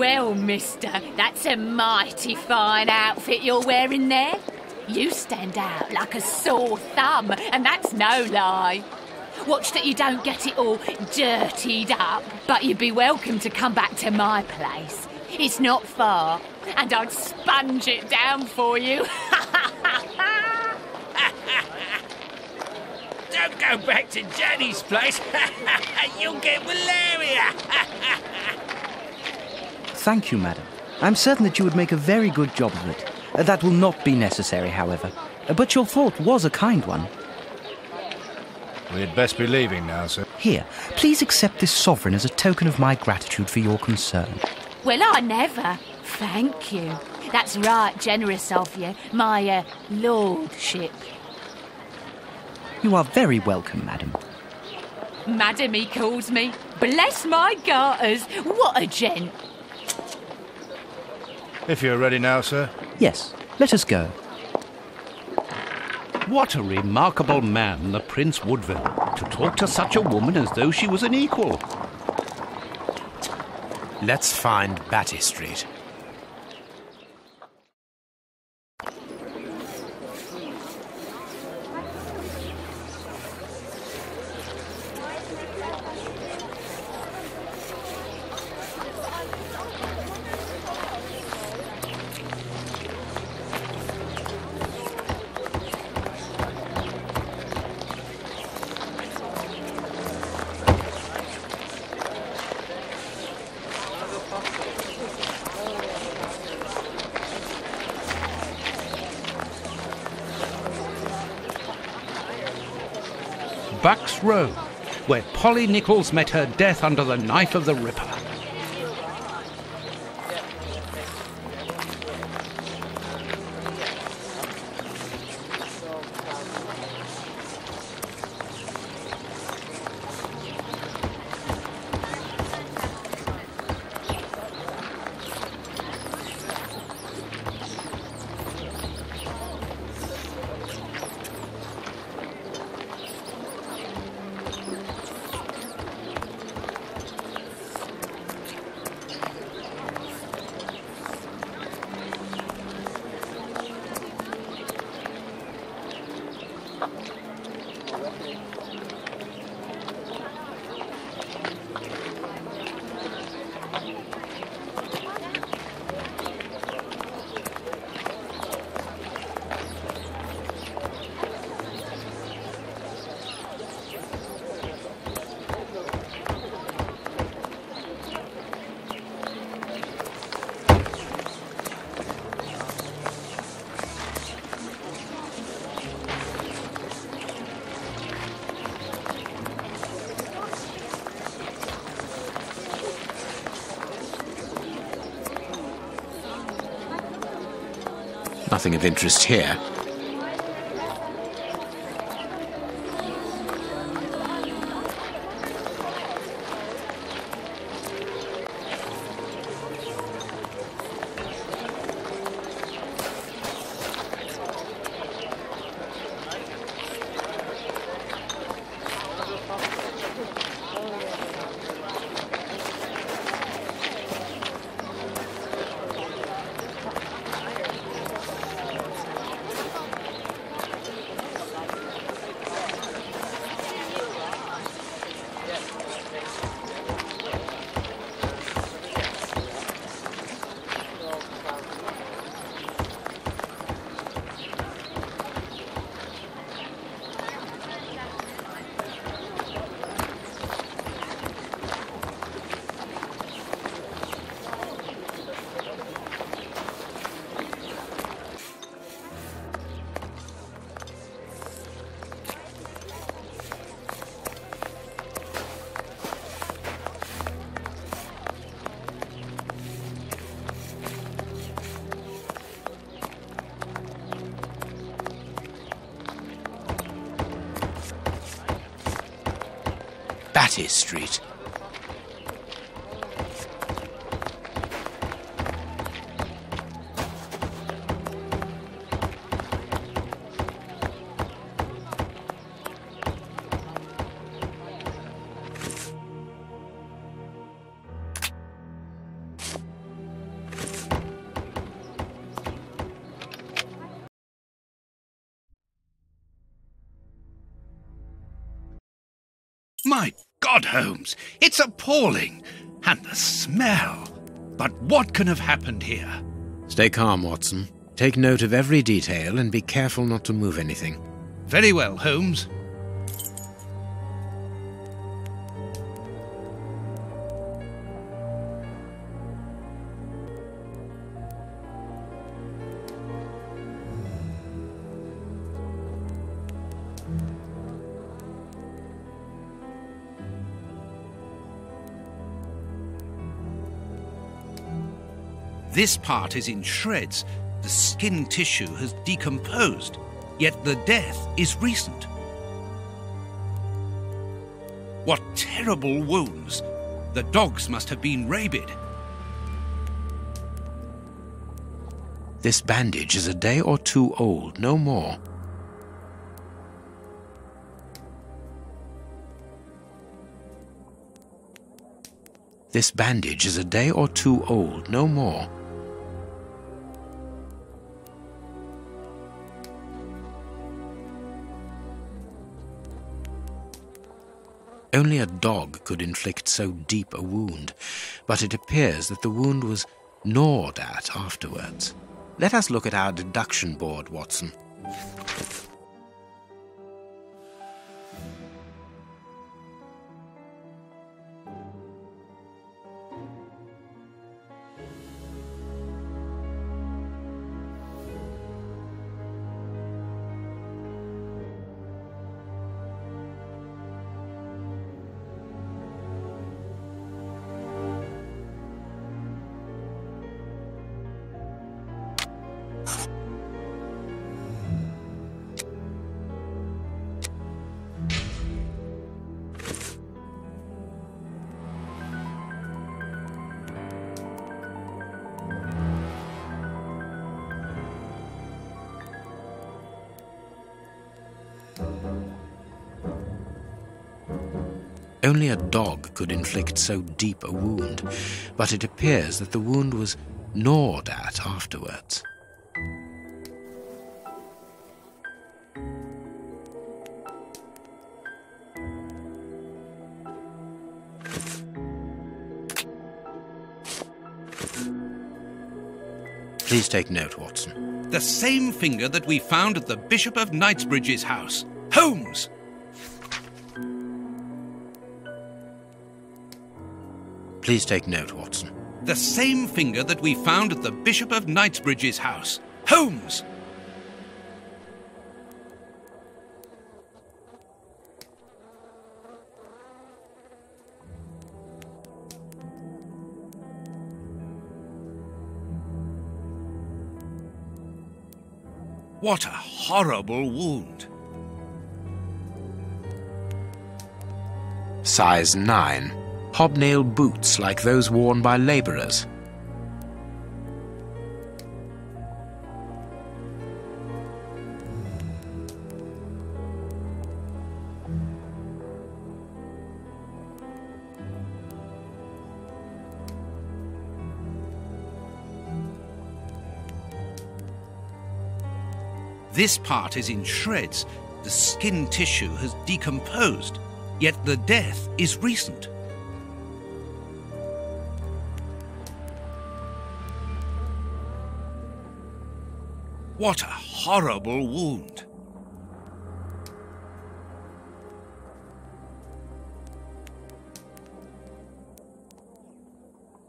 Well, mister, that's a mighty fine outfit you're wearing there. You stand out like a sore thumb, and that's no lie. Watch that you don't get it all dirtied up, but you'd be welcome to come back to my place. It's not far, and I'd sponge it down for you. Don't go back to Jenny's place. You'll get malaria. Thank you, madam. I'm certain that you would make a very good job of it. That will not be necessary, however. But your thought was a kind one. We'd best be leaving now, sir. Here, please accept this sovereign as a token of my gratitude for your concern. Well, I never. Thank you. That's right generous of you, my lordship. You are very welcome, madam. Madam, he calls me. Bless my garters. What a gent. If you're ready now, sir. Yes, let us go. What a remarkable man, the Prince Woodville, to talk to such a woman as though she was an equal. Let's find Batty Street. Bucks Row, where Polly Nichols met her death under the knife of the Ripper. Nothing of interest here. Batty Street. My God, Holmes, it's appalling. And the smell. But what can have happened here? Stay calm, Watson. Take note of every detail and be careful not to move anything. Very well, Holmes. This part is in shreds. The skin tissue has decomposed, yet the death is recent. What terrible wounds! The dogs must have been rabid. This bandage is a day or two old, no more. This bandage is a day or two old, no more. Only a dog could inflict so deep a wound, but it appears that the wound was gnawed at afterwards. Let us look at our deduction board, Watson. Only a dog could inflict so deep a wound, but it appears that the wound was gnawed at afterwards. Please take note, Watson. The same finger that we found at the Bishop of Knightsbridge's house. Holmes! Please take note, Watson. The same finger that we found at the Bishop of Knightsbridge's house. Holmes! What a horrible wound. Size 9. Hobnail boots like those worn by labourers. This part is in shreds. The skin tissue has decomposed, yet the death is recent. What a horrible wound.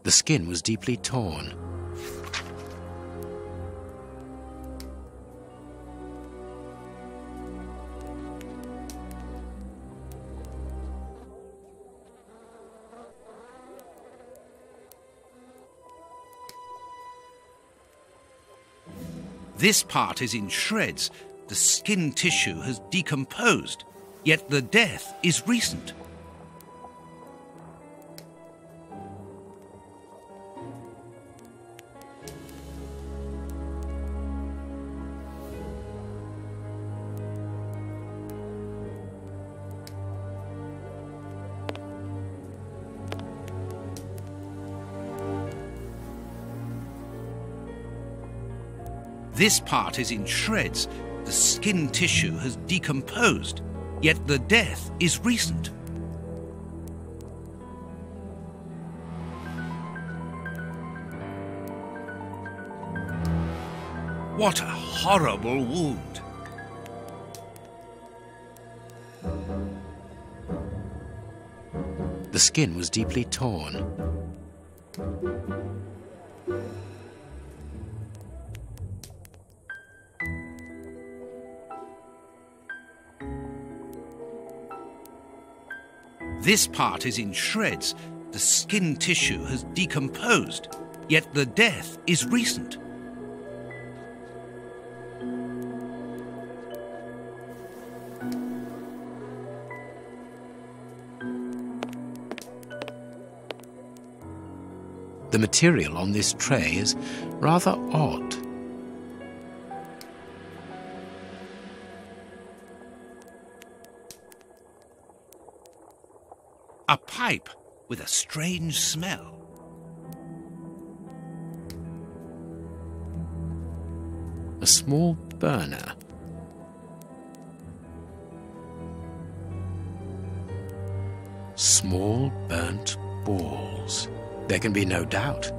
The skin was deeply torn. This part is in shreds. The skin tissue has decomposed, yet the death is recent. This part is in shreds. The skin tissue has decomposed, yet the death is recent. What a horrible wound. The skin was deeply torn. This part is in shreds. The skin tissue has decomposed, yet the death is recent. The material on this tray is rather odd. A pipe with a strange smell. A small burner. Small burnt balls. There can be no doubt.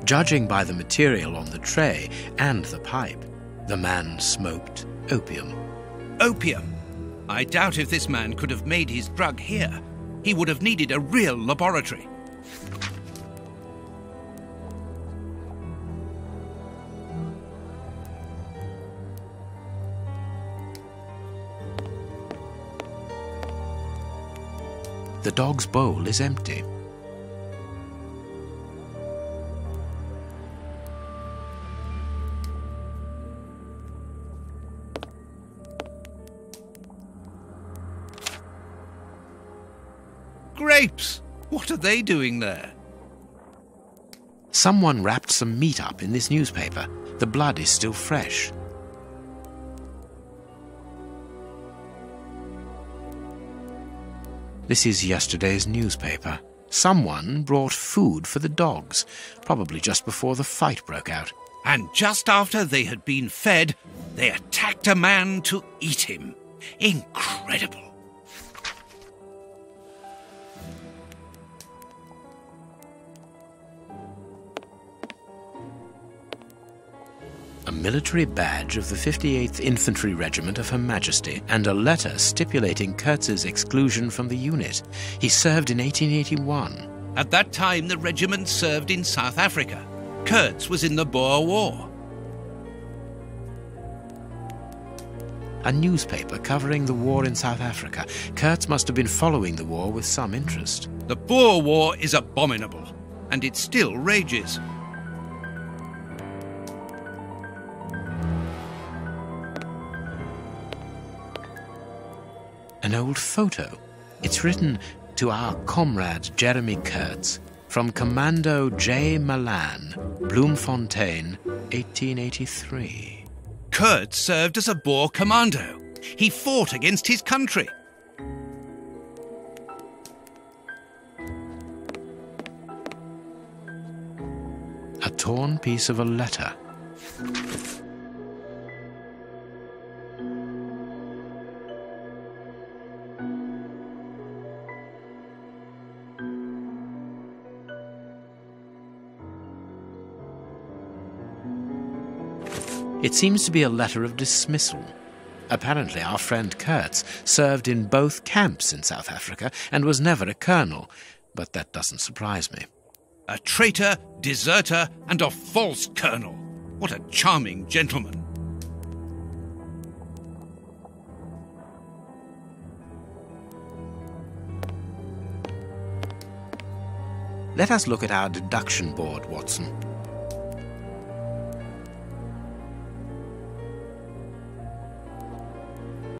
Judging by the material on the tray and the pipe, the man smoked opium. Opium. I doubt if this man could have made his drug here. He would have needed a real laboratory. The dog's bowl is empty. Grapes! What are they doing there? Someone wrapped some meat up in this newspaper. The blood is still fresh. This is yesterday's newspaper. Someone brought food for the dogs, probably just before the fight broke out. And just after they had been fed, they attacked a man to eat him. Incredible. A military badge of the 58th Infantry Regiment of Her Majesty, and a letter stipulating Kurtz's exclusion from the unit. He served in 1881. At that time, the regiment served in South Africa. Kurtz was in the Boer War. A newspaper covering the war in South Africa. Kurtz must have been following the war with some interest. The Boer War is abominable, and it still rages. An old photo. It's written to our comrade Jeremy Kurtz from Commando J. Malan, Bloemfontein, 1883. Kurtz served as a Boer commando. He fought against his country. A torn piece of a letter. It seems to be a letter of dismissal. Apparently our friend Kurtz served in both camps in South Africa and was never a colonel, but that doesn't surprise me. A traitor, deserter, and a false colonel. What a charming gentleman. Let us look at our deduction board, Watson.